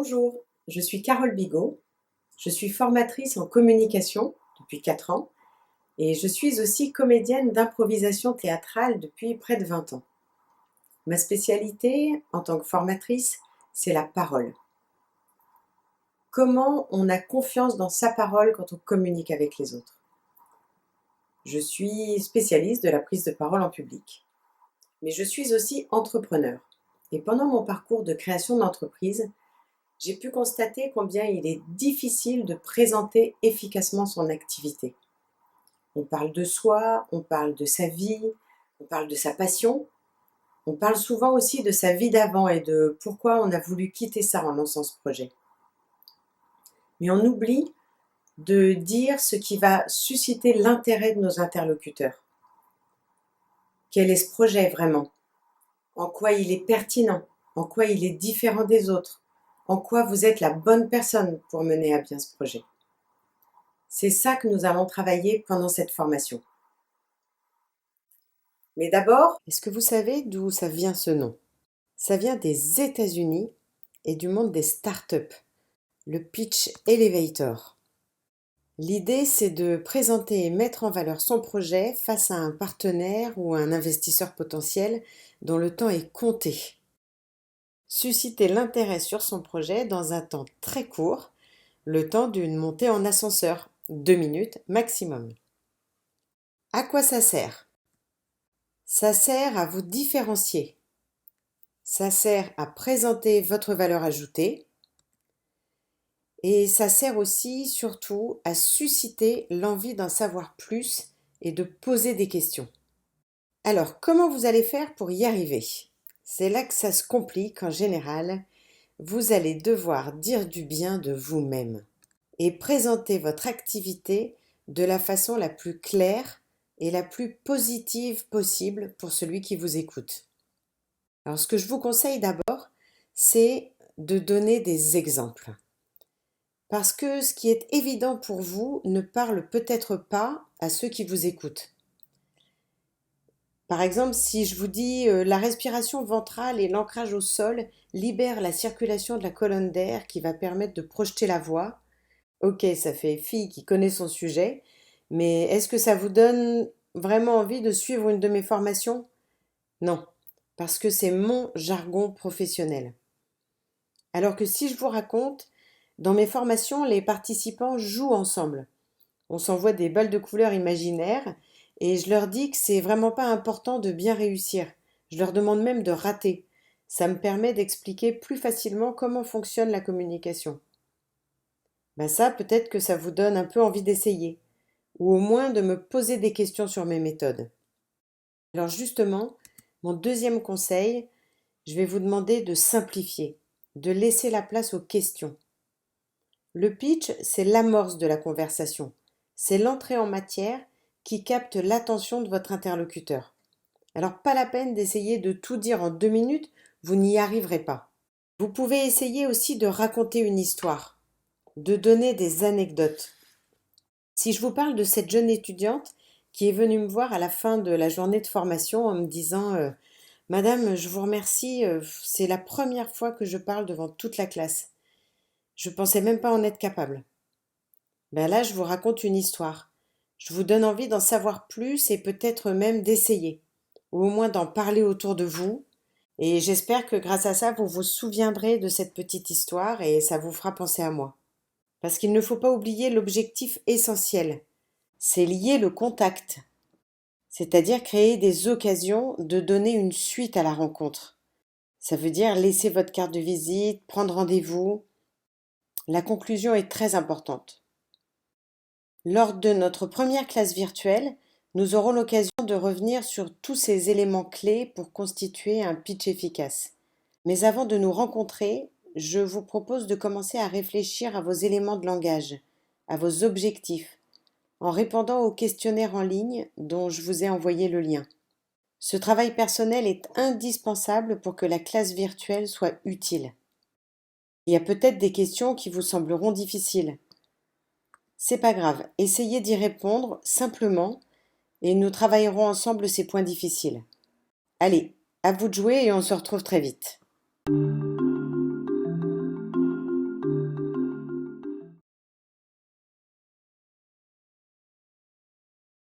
Bonjour, je suis Carole Bigot, je suis formatrice en communication depuis 4 ans et je suis aussi comédienne d'improvisation théâtrale depuis près de 20 ans. Ma spécialité en tant que formatrice, c'est la parole. Comment on a confiance dans sa parole quand on communique avec les autres? Je suis spécialiste de la prise de parole en public, mais je suis aussi entrepreneur. Et pendant mon parcours de création d'entreprise, j'ai pu constater combien il est difficile de présenter efficacement son activité. On parle de soi, on parle de sa vie, on parle de sa passion, on parle souvent aussi de sa vie d'avant et de pourquoi on a voulu quitter ça en lançant ce projet. Mais on oublie de dire ce qui va susciter l'intérêt de nos interlocuteurs. Quel est ce projet vraiment? En quoi il est pertinent? En quoi il est différent des autres? En quoi vous êtes la bonne personne pour mener à bien ce projet? C'est ça que nous allons travailler pendant cette formation. Mais d'abord, est-ce que vous savez d'où ça vient ce nom? Ça vient des États-Unis et du monde des startups, le pitch elevator. L'idée, c'est de présenter et mettre en valeur son projet face à un partenaire ou un investisseur potentiel dont le temps est compté. Susciter l'intérêt sur son projet dans un temps très court, le temps d'une montée en ascenseur, 2 minutes maximum. À quoi ça sert? Ça sert à vous différencier. Ça sert à présenter votre valeur ajoutée. Et ça sert aussi, surtout, à susciter l'envie d'en savoir plus et de poser des questions. Alors, comment vous allez faire pour y arriver? C'est là que ça se complique en général. Vous allez devoir dire du bien de vous-même et présenter votre activité de la façon la plus claire et la plus positive possible pour celui qui vous écoute. Alors, ce que je vous conseille d'abord, c'est de donner des exemples. Parce que ce qui est évident pour vous ne parle peut-être pas à ceux qui vous écoutent. Par exemple, si je vous dis la respiration ventrale et l'ancrage au sol libèrent la circulation de la colonne d'air qui va permettre de projeter la voix. Ok, ça fait fille qui connaît son sujet, mais est-ce que ça vous donne vraiment envie de suivre une de mes formations? Non, parce que c'est mon jargon professionnel. Alors que si je vous raconte, dans mes formations, les participants jouent ensemble. On s'envoie des balles de couleurs imaginaires et je leur dis que c'est vraiment pas important de bien réussir. Je leur demande même de rater. Ça me permet d'expliquer plus facilement comment fonctionne la communication. Ben ça, peut-être que ça vous donne un peu envie d'essayer, ou au moins de me poser des questions sur mes méthodes. Alors justement, mon deuxième conseil, je vais vous demander de simplifier, de laisser la place aux questions. Le pitch, c'est l'amorce de la conversation. C'est l'entrée en matière qui capte l'attention de votre interlocuteur. Alors pas la peine d'essayer de tout dire en 2 minutes, vous n'y arriverez pas. Vous pouvez essayer aussi de raconter une histoire, de donner des anecdotes. Si je vous parle de cette jeune étudiante qui est venue me voir à la fin de la journée de formation en me disant Madame, je vous remercie, c'est la première fois que je parle devant toute la classe. Je pensais même pas en être capable. Ben là, je vous raconte une histoire. Je vous donne envie d'en savoir plus et peut-être même d'essayer, ou au moins d'en parler autour de vous. Et j'espère que grâce à ça, vous vous souviendrez de cette petite histoire et ça vous fera penser à moi. Parce qu'il ne faut pas oublier l'objectif essentiel. C'est lier le contact, c'est-à-dire créer des occasions de donner une suite à la rencontre. Ça veut dire laisser votre carte de visite, prendre rendez-vous. La conclusion est très importante. Lors de notre première classe virtuelle, nous aurons l'occasion de revenir sur tous ces éléments clés pour constituer un pitch efficace. Mais avant de nous rencontrer, je vous propose de commencer à réfléchir à vos éléments de langage, à vos objectifs, en répondant au questionnaire en ligne dont je vous ai envoyé le lien. Ce travail personnel est indispensable pour que la classe virtuelle soit utile. Il y a peut-être des questions qui vous sembleront difficiles. C'est pas grave, essayez d'y répondre simplement et nous travaillerons ensemble ces points difficiles. Allez, à vous de jouer et on se retrouve très vite.